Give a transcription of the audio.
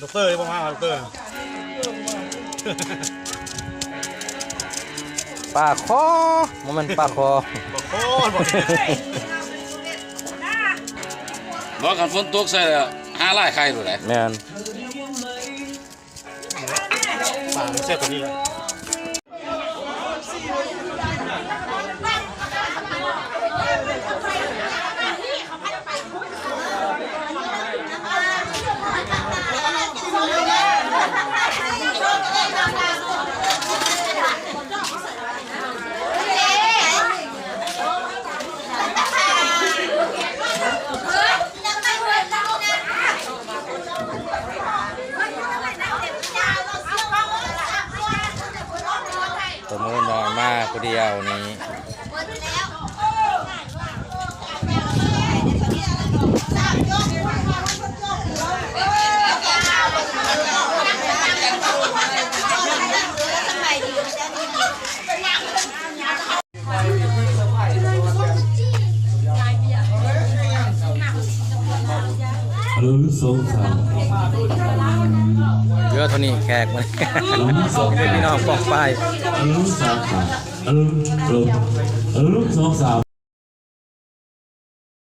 ด็อกเตอร์บอกมาด็อกเตอร์ปลาคอมันปลาคอบอกกันฝนตกใส่หาไล่ใครหรือไงแม่นปลาเสียตัวนี้แล้วตัวมูนนอนมาคนเดียวนี้เยอะเท่านี้แขกมันพี่น้องปอกไป2 3 2 3